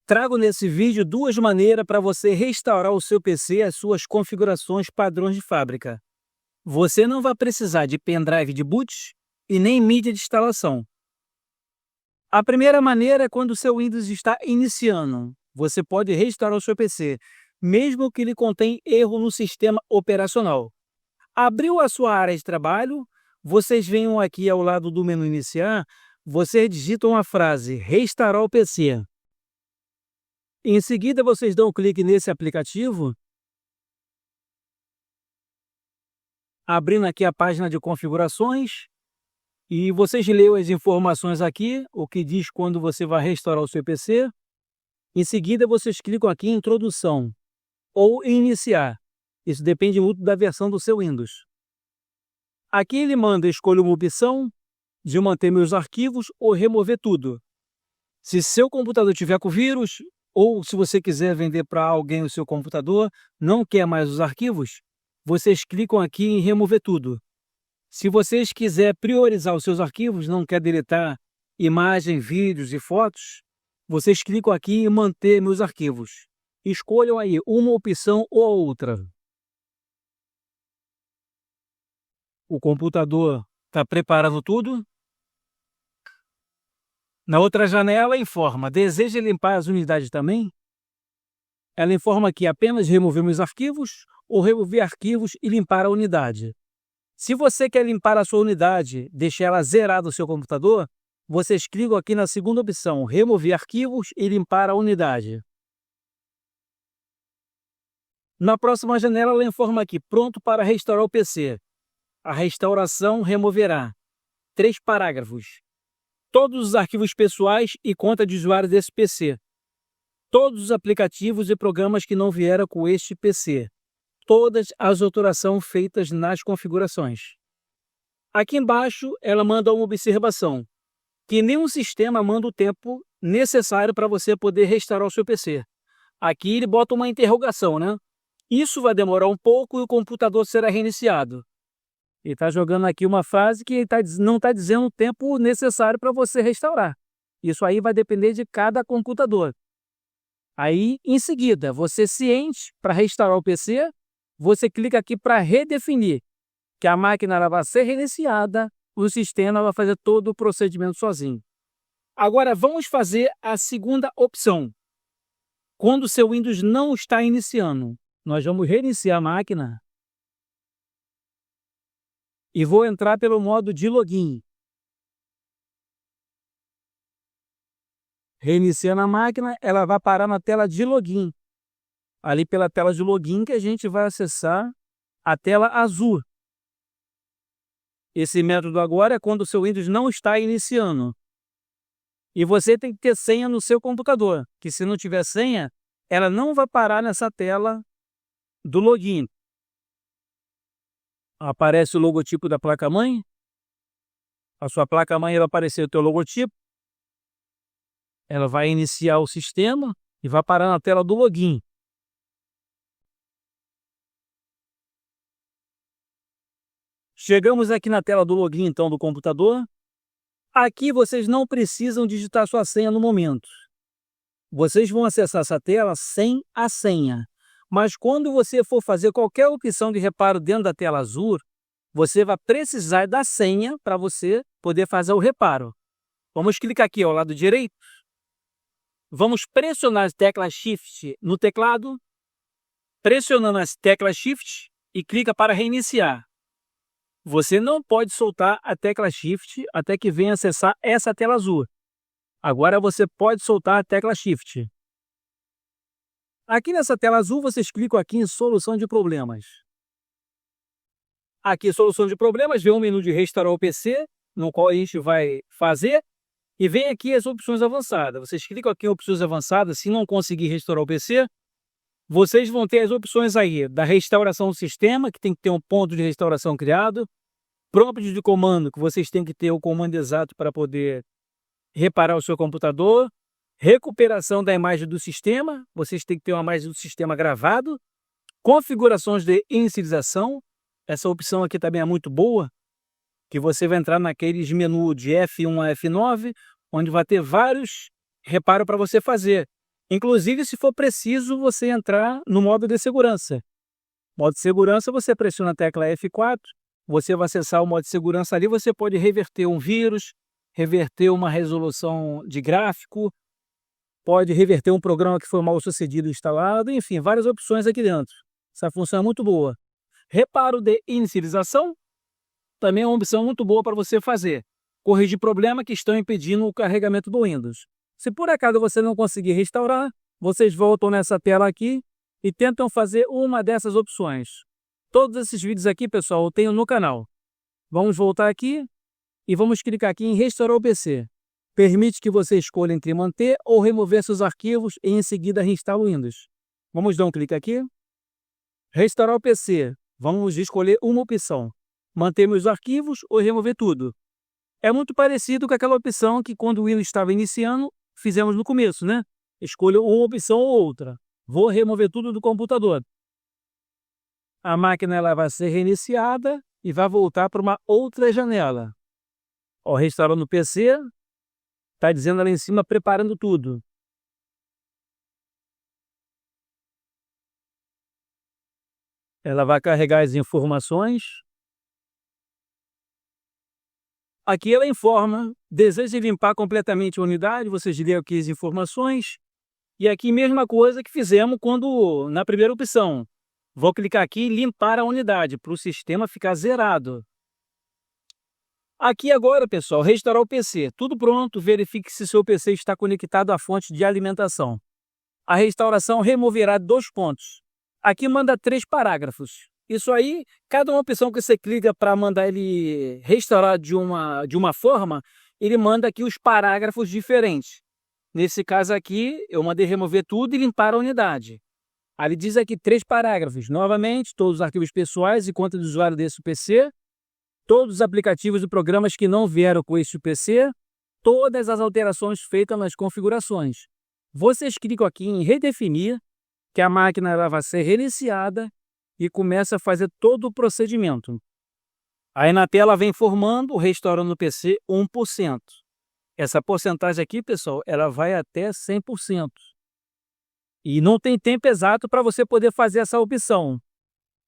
Trago nesse vídeo duas maneiras para você restaurar o seu PC às suas configurações padrões de fábrica. Você não vai precisar de pendrive de boot e nem mídia de instalação. A primeira maneira é quando o seu Windows está iniciando. Você pode restaurar o seu PC, mesmo que ele contém erro no sistema operacional. Abriu a sua área de trabalho, vocês venham aqui ao lado do menu iniciar, vocês digitam a frase restaurar o PC. Em seguida, vocês dão um clique nesse aplicativo, abrindo aqui a página de configurações, e vocês leem as informações aqui, o que diz quando você vai restaurar o seu PC. Em seguida, vocês clicam aqui em introdução ou em iniciar. Isso depende muito da versão do seu Windows. Aqui ele manda escolher uma opção de manter meus arquivos ou remover tudo. Se seu computador tiver com vírus, ou se você quiser vender para alguém o seu computador, não quer mais os arquivos, vocês clicam aqui em remover tudo. Se vocês quiserem priorizar os seus arquivos, não quer deletar imagem, vídeos e fotos, vocês clicam aqui em manter meus arquivos. Escolham aí uma opção ou outra. O computador está preparando tudo. Na outra janela informa, deseja limpar as unidades também? Ela informa que apenas removemos arquivos ou remover arquivos e limpar a unidade. Se você quer limpar a sua unidade, deixar ela zerada no seu computador, vocês clicam aqui na segunda opção, remover arquivos e limpar a unidade. Na próxima janela ela informa aqui, pronto para restaurar o PC. A restauração removerá 3 parágrafos. Todos os arquivos pessoais e conta de usuário desse PC. Todos os aplicativos e programas que não vieram com este PC. Todas as alterações feitas nas configurações. Aqui embaixo ela manda uma observação, que nenhum sistema manda o tempo necessário para você poder restaurar o seu PC. Aqui ele bota uma interrogação, né? Isso vai demorar um pouco e o computador será reiniciado. Ele está jogando aqui uma frase que não está dizendo o tempo necessário para você restaurar. Isso aí vai depender de cada computador. Aí, em seguida, você ciente para restaurar o PC, você clica aqui para redefinir, que a máquina ela vai ser reiniciada, o sistema vai fazer todo o procedimento sozinho. Agora, vamos fazer a segunda opção. Quando o seu Windows não está iniciando, nós vamos reiniciar a máquina. E vou entrar pelo modo de login. Reiniciando a máquina, ela vai parar na tela de login. Ali pela tela de login que a gente vai acessar a tela azul. Esse método agora é quando o seu Windows não está iniciando. E você tem que ter senha no seu computador, que se não tiver senha, ela não vai parar nessa tela do login. Aparece o logotipo da placa-mãe. A sua placa-mãe vai aparecer o teu logotipo. Ela vai iniciar o sistema e vai parar na tela do login. Chegamos aqui na tela do login, então, do computador. Aqui vocês não precisam digitar sua senha no momento. Vocês vão acessar essa tela sem a senha. Mas quando você for fazer qualquer opção de reparo dentro da tela azul, você vai precisar da senha para você poder fazer o reparo. Vamos clicar aqui ao lado direito. Vamos pressionar a tecla Shift no teclado. Pressionando a tecla Shift e clica para reiniciar. Você não pode soltar a tecla Shift até que venha acessar essa tela azul. Agora você pode soltar a tecla Shift. Aqui nessa tela azul, vocês clicam aqui em Solução de Problemas. Aqui, Solução de Problemas, vem um menu de restaurar o PC, no qual a gente vai fazer, e vem aqui as opções avançadas. Vocês clicam aqui em Opções Avançadas, se não conseguir restaurar o PC, vocês vão ter as opções aí da restauração do sistema, que tem que ter um ponto de restauração criado, prompt de comando, que vocês têm que ter o comando exato para poder reparar o seu computador, recuperação da imagem do sistema, vocês têm que ter uma imagem do sistema gravado, configurações de inicialização, essa opção aqui também é muito boa, que você vai entrar naqueles menus de F1 a F9, onde vai ter vários reparos para você fazer. Inclusive, se for preciso, você entrar no modo de segurança. Modo de segurança, você pressiona a tecla F4, você vai acessar o modo de segurança ali, você pode reverter um vírus, reverter uma resolução de gráfico, pode reverter um programa que foi mal sucedido instalado, enfim, várias opções aqui dentro. Essa função é muito boa. Reparo de inicialização também é uma opção muito boa para você fazer. Corrigir problemas que estão impedindo o carregamento do Windows. Se por acaso você não conseguir restaurar, vocês voltam nessa tela aqui e tentam fazer uma dessas opções. Todos esses vídeos aqui, pessoal, eu tenho no canal. Vamos voltar aqui e vamos clicar aqui em restaurar o PC. Permite que você escolha entre manter ou remover seus arquivos e em seguida reinstalar o Windows. Vamos dar um clique aqui. Restaurar o PC. Vamos escolher uma opção. Manter meus arquivos ou remover tudo. É muito parecido com aquela opção que quando o Windows estava iniciando, fizemos no começo, né? Escolha uma opção ou outra. Vou remover tudo do computador. A máquina ela vai ser reiniciada e vai voltar para uma outra janela. Ó, restaurando o PC, está dizendo ali em cima, preparando tudo. Ela vai carregar as informações. Aqui ela informa, deseja limpar completamente a unidade, você desliga aqui as informações. E aqui mesma coisa que fizemos quando na primeira opção. Vou clicar aqui em limpar a unidade, para o sistema ficar zerado. Aqui agora, pessoal, restaurar o PC. Tudo pronto, verifique se seu PC está conectado à fonte de alimentação. A restauração removerá 2 pontos. Aqui manda 3 parágrafos. Isso aí, cada uma opção que você clica para mandar ele restaurar de uma forma, ele manda aqui os parágrafos diferentes. Nesse caso aqui, eu mandei remover tudo e limpar a unidade. Aí ele diz aqui 3 parágrafos. Novamente, todos os arquivos pessoais e conta de usuário desse PC, todos os aplicativos e programas que não vieram com este PC, todas as alterações feitas nas configurações. Vocês clicam aqui em redefinir, que a máquina ela vai ser reiniciada e começa a fazer todo o procedimento. Aí na tela vem informando, restaurando o PC 1%. Essa porcentagem aqui, pessoal, ela vai até 100%. E não tem tempo exato para você poder fazer essa opção.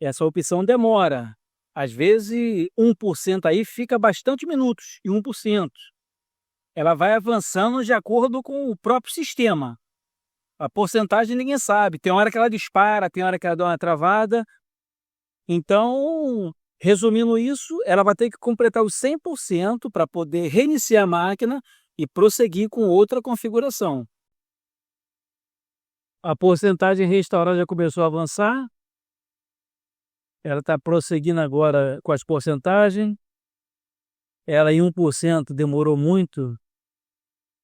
Essa opção demora. Às vezes, 1% aí fica bastante minutos, e 1%. Ela vai avançando de acordo com o próprio sistema. A porcentagem ninguém sabe. Tem hora que ela dispara, tem hora que ela dá uma travada. Então, resumindo isso, ela vai ter que completar os 100% para poder reiniciar a máquina e prosseguir com outra configuração. A porcentagem restaurada já começou a avançar. Ela está prosseguindo agora com as porcentagens. Ela em 1% demorou muito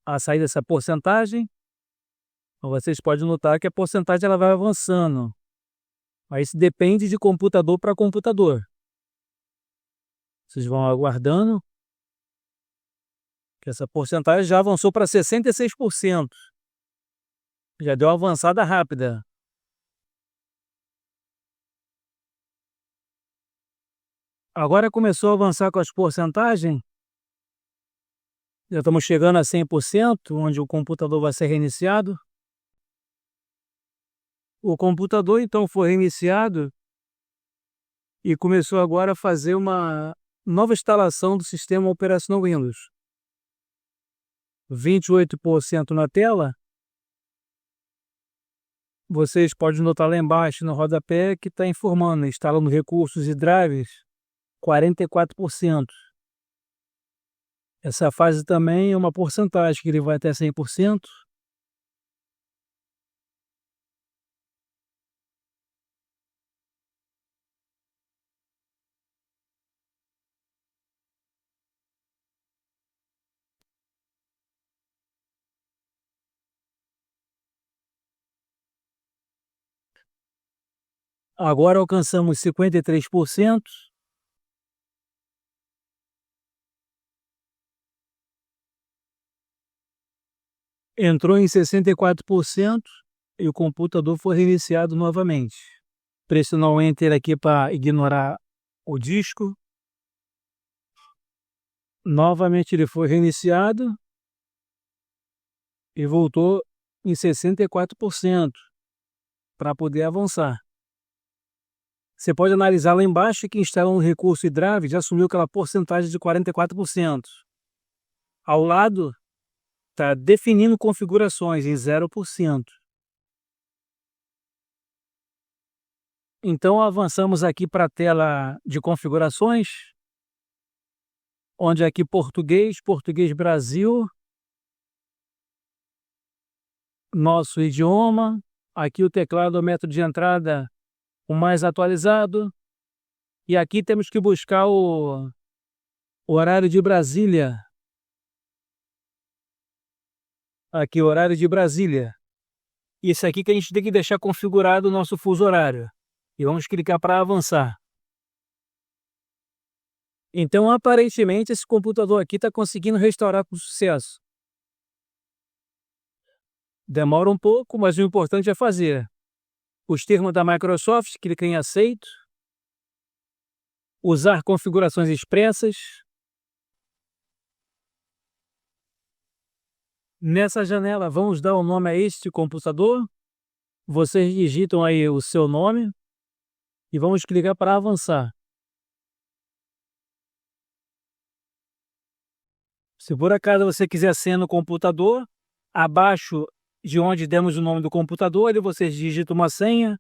a sair dessa porcentagem. Vocês podem notar que a porcentagem ela vai avançando. Mas isso depende de computador para computador. Vocês vão aguardando. Que essa porcentagem já avançou para 66%. Já deu uma avançada rápida. Agora começou a avançar com as porcentagens. Já estamos chegando a 100%, onde o computador vai ser reiniciado. O computador então foi reiniciado e começou agora a fazer uma nova instalação do sistema operacional Windows. 28% na tela. Vocês podem notar lá embaixo no rodapé que está informando, instalando recursos e drivers, 44%. Essa fase também é uma porcentagem que ele vai até 100%. Agora alcançamos 53%. Entrou em 64% e o computador foi reiniciado novamente. Pressionar o Enter aqui para ignorar o disco. Novamente ele foi reiniciado e voltou em 64% para poder avançar. Você pode analisar lá embaixo que instalando o recurso e drive já assumiu aquela porcentagem de 44%. Ao lado, está definindo configurações em 0%. Então, avançamos aqui para a tela de configurações, onde aqui português Brasil, nosso idioma, aqui o teclado, o método de entrada, o mais atualizado, e aqui temos que buscar o horário de Brasília. Aqui, horário de Brasília. Isso aqui que a gente tem que deixar configurado o nosso fuso horário. E vamos clicar para avançar. Então, aparentemente, esse computador aqui está conseguindo restaurar com sucesso. Demora um pouco, mas o importante é fazer. Os termos da Microsoft, clica em aceito. Usar configurações expressas. Nessa janela, vamos dar o nome a este computador. Vocês digitam aí o seu nome. E vamos clicar para avançar. Se por acaso você quiser senha no computador, abaixo de onde demos o nome do computador, ali vocês digitam uma senha,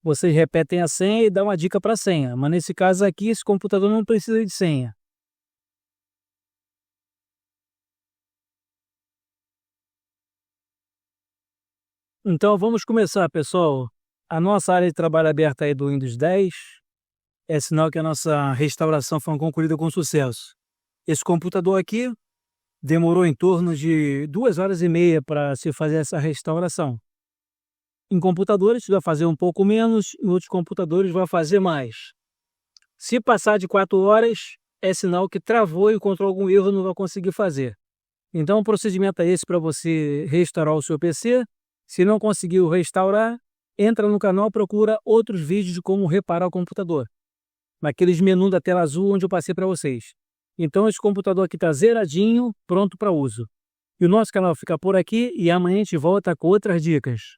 vocês repetem a senha e dão uma dica para a senha. Mas nesse caso aqui, esse computador não precisa de senha. Então vamos começar, pessoal. A nossa área de trabalho aberta aí do Windows 10 é sinal que a nossa restauração foi concluída com sucesso. Esse computador aqui demorou em torno de 2 horas e meia para se fazer essa restauração. Em computadores vai fazer um pouco menos, em outros computadores vai fazer mais. Se passar de 4 horas, é sinal que travou e encontrou algum erro e não vai conseguir fazer. Então o procedimento é esse para você restaurar o seu PC. Se não conseguiu restaurar, entra no canal e procura outros vídeos de como reparar o computador. Naqueles menus da tela azul onde eu passei para vocês. Então esse computador aqui está zeradinho, pronto para uso. E o nosso canal fica por aqui e amanhã a gente volta com outras dicas.